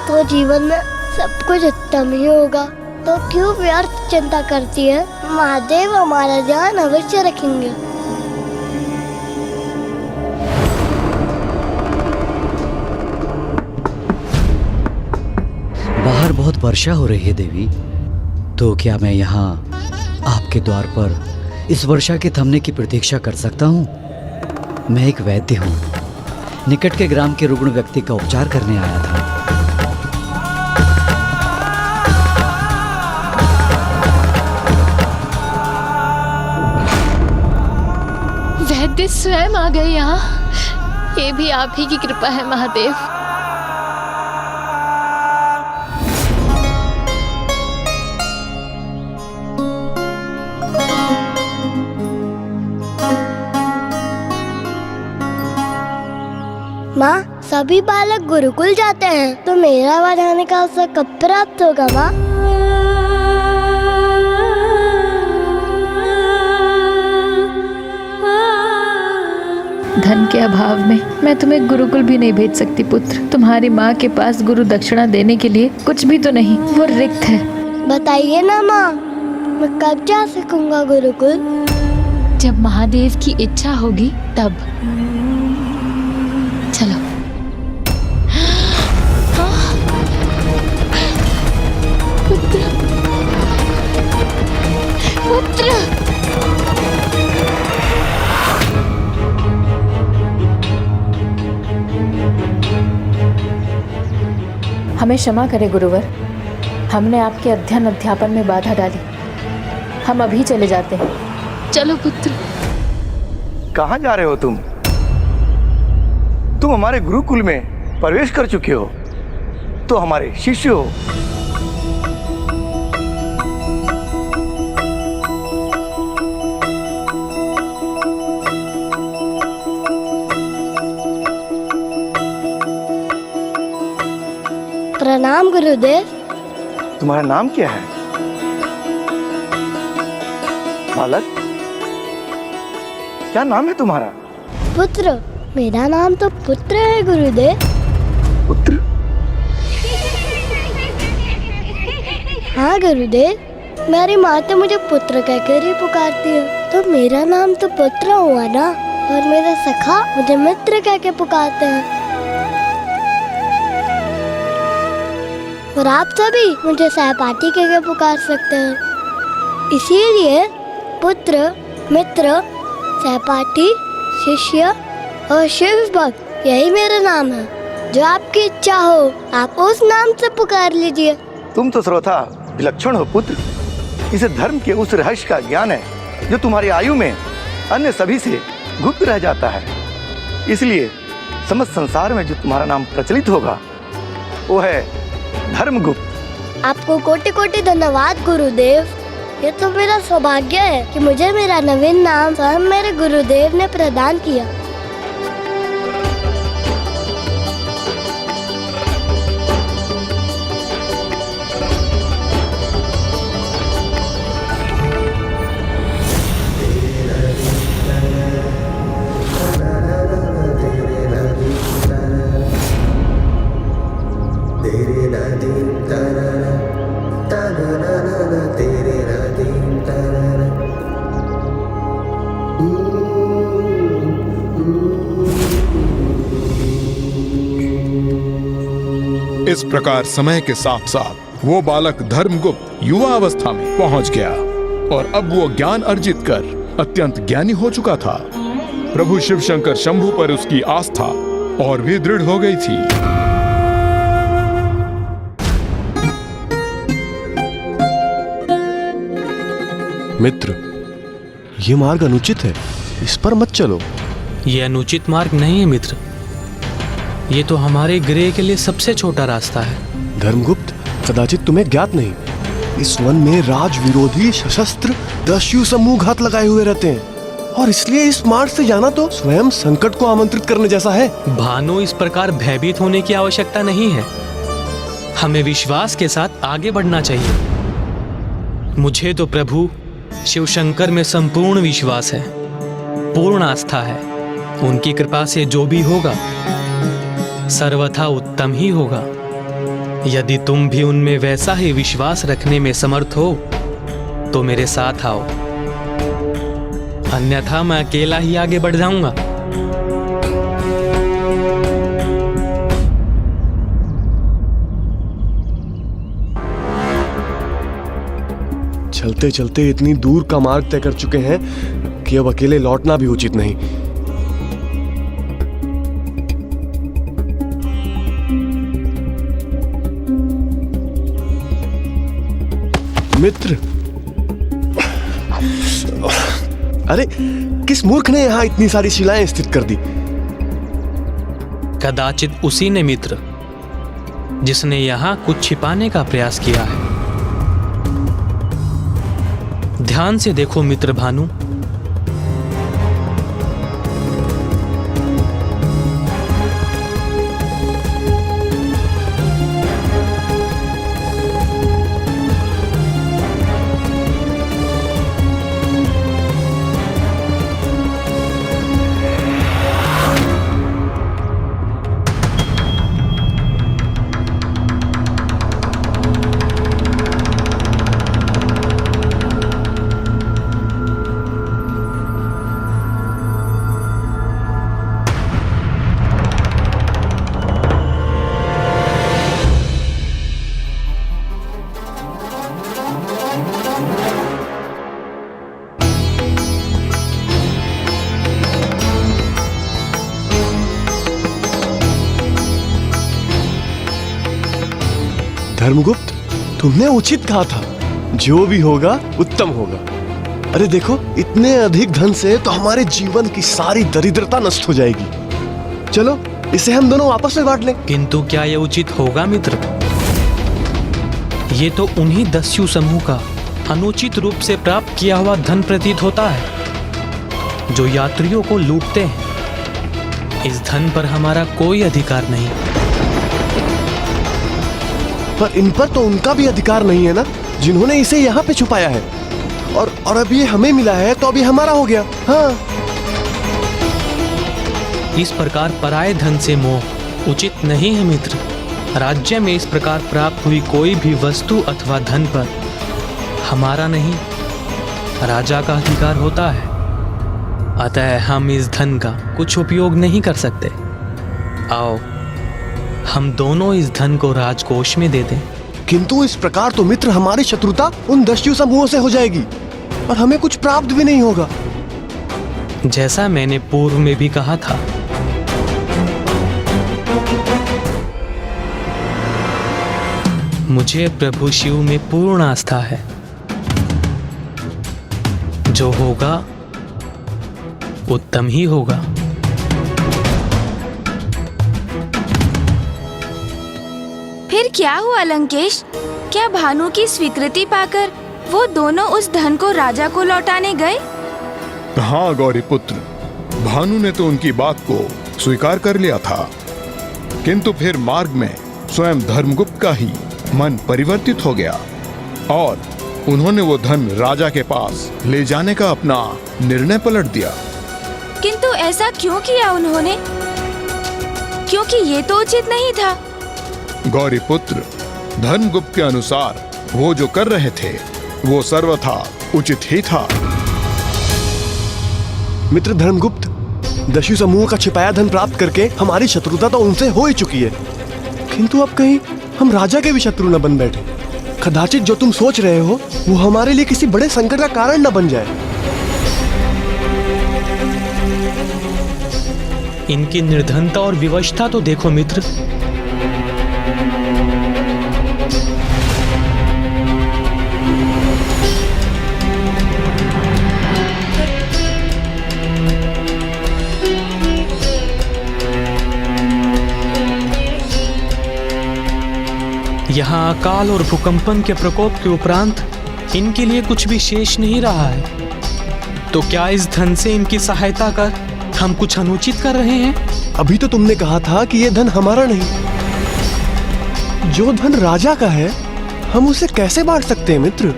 तो जीवन में सब कुछ उत्तम ही होगा। तो क्यों व्यर्थ चिंता करती है? महादेव हमारा ध्यान अवश्य रखेंगे।
बाहर बहुत वर्षा हो रही है देवी, तो क्या मैं यहाँ आपके द्वार पर इस वर्षा के थमने की प्रतीक्षा कर सकता हूँ? मैं एक वैद्य हूँ, निकट के ग्राम के रुग्ण व्यक्ति का उपचार करने आया था।
वैद्य स्वयं आ गए यहाँ। ये भी आप ही की कृपा है महादेव।
माँ, सभी बालक गुरुकुल जाते हैं, तो मेरा वहाँ जाने का अवसर कब प्राप्त होगा माँ?
धन के अभाव में मैं तुम्हें गुरुकुल भी नहीं भेज सकती पुत्र। तुम्हारी माँ के पास गुरु दक्षिणा देने के लिए कुछ भी तो नहीं, वो रिक्त है।
बताइए ना माँ, मैं कब जा सकूंगा गुरुकुल?
जब महादेव की इच्छा होगी तब। चलो। हमें क्षमा करें गुरुवर, हमने आपके अध्ययन अध्यापन में बाधा डाली। हम अभी चले जाते हैं।
चलो पुत्र।
कहाँ जा रहे हो तुम? तुम हमारे गुरुकुल में प्रवेश कर चुके हो, तो हमारे शिष्य हो।
प्रणाम गुरुदेव।
तुम्हारा नाम क्या है बालक? क्या नाम है तुम्हारा?
पुत्र। मेरा नाम तो पुत्र है गुरुदेव।
पुत्र?
हाँ गुरुदेव, मेरी माँ तो मुझे पुत्र कहकर ही पुकारती है, तो मेरा नाम तो पुत्र हुआ ना। और मेरे सखा मुझे मित्र कहकर पुकारते हैं, और आप सभी मुझे सहपाठी कहकर पुकार सकते हैं। इसीलिए पुत्र, मित्र, सहपाठी, शिष्य और शिव भक्त, यही मेरा नाम है। जो आपकी इच्छा हो आप उस नाम से पुकार लीजिए।
तुम तो सर्वथा विलक्षण हो पुत्र। इसे धर्म के उस रहस्य का ज्ञान है जो तुम्हारी आयु में अन्य सभी से गुप्त रह जाता है। इसलिए समस्त संसार में जो तुम्हारा नाम प्रचलित होगा वो है धर्मगुप्त।
आपको कोटि कोटि धन्यवाद गुरुदेव। ये तो मेरा सौभाग्य है कि मुझे मेरा नवीन नाम स्वयं मेरे गुरुदेव ने प्रदान किया।
इस प्रकार समय के साथ साथ वो बालक धर्मगुप्त युवा अवस्था में पहुंच गया और अब वो ज्ञान अर्जित कर अत्यंत ज्ञानी हो चुका था। प्रभु शिव शंकर शंभु पर उसकी आस्था और भी दृढ़ हो गई थी।
मित्र, ये मार्ग अनुचित है, इस पर मत चलो।
ये अनुचित मार्ग नहीं है मित्र, ये तो हमारे गृह के लिए सबसे छोटा रास्ता है।
धर्मगुप्त, कदाचित तुम्हें ज्ञात नहीं, इस वन में राज विरोधी सशस्त्र दस्यु समूह घात लगाए हुए रहते हैं, और इसलिए इस मार्ग से जाना तो स्वयं संकट को आमंत्रित करने जैसा है।
भानु, इस प्रकार भयभीत होने की आवश्यकता नहीं है। हमें विश्वास के साथ आगे बढ़ना चाहिए। मुझे तो प्रभु शिव शंकर में संपूर्ण विश्वास है, पूर्ण आस्था है। उनकी कृपा से जो भी होगा सर्वथा उत्तम ही होगा। यदि तुम भी उनमें वैसा ही विश्वास रखने में समर्थ हो तो मेरे साथ आओ, अन्यथा मैं अकेला ही आगे बढ़ जाऊंगा।
चलते चलते इतनी दूर का मार्ग तय कर चुके हैं कि अब अकेले लौटना भी उचित नहीं। मित्र, अरे किस मूर्ख ने यहाँ इतनी सारी शिलाएं स्थित कर दी?
कदाचित उसी ने मित्र, जिसने यहाँ कुछ छिपाने का प्रयास किया है। ध्यान से देखो मित्र भानु,
धर्मगुप्त, तुमने उचित कहा था। जो भी होगा उत्तम होगा। अरे देखो, इतने अधिक धन से तो हमारे जीवन की सारी दरिद्रता नष्ट हो जाएगी। चलो इसे हम दोनों आपस में बांट लें।
किंतु क्या यह उचित होगा मित्र? ये तो उन्हीं दस्यु समूह का अनुचित रूप से प्राप्त किया हुआ धन प्रतीत होता है, जो यात्रियों को लूटते हैं। इस धन पर हमारा कोई अधिकार नहीं।
पर इन पर तो उनका भी अधिकार नहीं है ना, जिन्होंने इसे यहाँ पे छुपाया है। और अब ये हमें मिला है तो अभी हमारा हो गया। हाँ,
इस प्रकार पराये धन से मोह उचित नहीं है मित्र। राज्य में इस प्रकार प्राप्त हुई कोई भी वस्तु अथवा धन पर हमारा नहीं, राजा का अधिकार होता है। अतः हम इस धन का कुछ उपयोग नहीं कर सकते। आओ हम दोनों इस धन को राजकोष में दे दें।
किंतु इस प्रकार तो मित्र हमारी शत्रुता उन दस्यु समूहों से हो जाएगी और हमें कुछ प्राप्त भी नहीं होगा।
जैसा मैंने पूर्व में भी कहा था, मुझे प्रभु शिव में पूर्ण आस्था है। जो होगा उत्तम ही होगा।
फिर क्या हुआ लंकेश? क्या भानु की स्वीकृति पाकर वो दोनों उस धन को राजा को लौटाने गए?
हाँ गौरी पुत्र, भानु ने तो उनकी बात को स्वीकार कर लिया था, किंतु फिर मार्ग में स्वयं धर्मगुप्त का ही मन परिवर्तित हो गया और उन्होंने वो धन राजा के पास ले जाने का अपना निर्णय पलट दिया।
किंतु ऐसा क्यों किया उन्होंने? क्योंकि ये तो उचित नहीं था।
गौरी पुत्र, धर्मगुप्त के अनुसार वो जो कर रहे थे वो सर्वथा उचित ही था।
मित्र धर्मगुप्त, दस्यु समूह का छिपाया धन प्राप्त करके हमारी शत्रुता तो उनसे हो ही चुकी है, किंतु अब कहीं हम राजा के भी शत्रु न बन बैठे। कदाचित जो तुम सोच रहे हो वो हमारे लिए किसी बड़े संकट का कारण न बन जाए।
इनकी निर्धनता और विवशता तो देखो मित्र। यहाँ अकाल और भूकंपन के प्रकोप के उपरांत इनके लिए कुछ भी शेष नहीं रहा है। तो क्या इस धन से इनकी सहायता कर हम कुछ अनुचित कर रहे हैं?
अभी तो तुमने कहा था कि यह धन हमारा नहीं। जो धन राजा का है हम उसे कैसे बांट सकते हैं मित्र?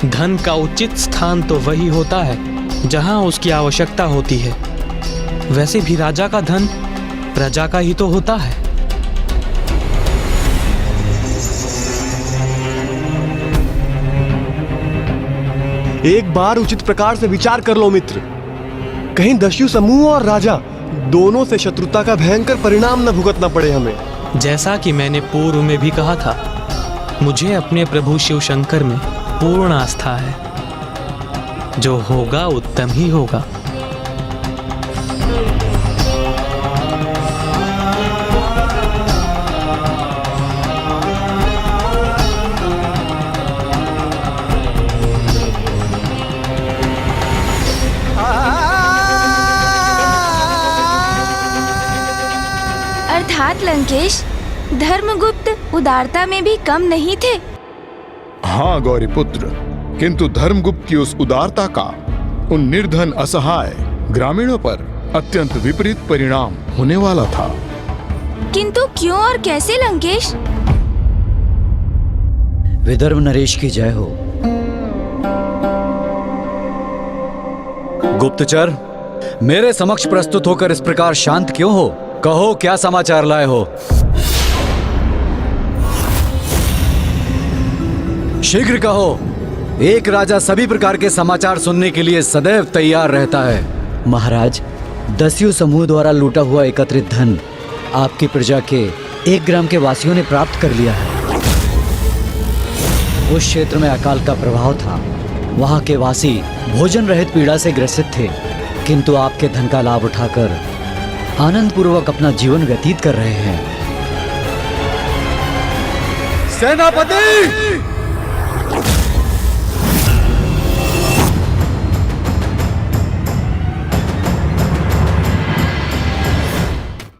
धन का उचित स्थान तो वही होता है जहाँ उसकी आवश्यकता होती है। वैसे भी राजा का धन प्रजा का ही तो होता है।
एक बार उचित प्रकार से विचार कर लो मित्र। कहीं दस्यु समूह और राजा दोनों से शत्रुता का भयंकर परिणाम न भुगतना पड़े हमें।
जैसा कि मैंने पूर्व में भी कहा था, मुझे अपने प्रभु शिव शंकर में पूर्ण आस्था है। जो होगा उत्तम ही होगा।
अर्थात लंकेश, धर्मगुप्त उदारता में भी कम नहीं थे।
हाँ गौरी पुत्र, किंतु धर्मगुप्त की उस उदारता का उन निर्धन असहाय ग्रामीणों पर अत्यंत विपरीत परिणाम होने वाला था।
किंतु क्यों और कैसे लंकेश?
विदर्भ नरेश की जय हो। गुप्तचर, मेरे समक्ष प्रस्तुत होकर इस प्रकार शांत क्यों हो? कहो क्या समाचार लाए हो? शीघ्र कहो। एक राजा सभी प्रकार के समाचार सुनने के लिए सदैव तैयार रहता है। महाराज, दस्यु समूह द्वारा लूटा हुआ एकत्रित धन आपकी प्रजा के 1 ग्राम के वासियों ने प्राप्त कर लिया है। उस क्षेत्र में अकाल का प्रभाव था। वहां के वासी भोजन रहित पीड़ा से ग्रसित थे, किंतु आपके धन का लाभ उठाकर आनंद पूर्वक अपना जीवन व्यतीत कर रहे हैं।
सेनापति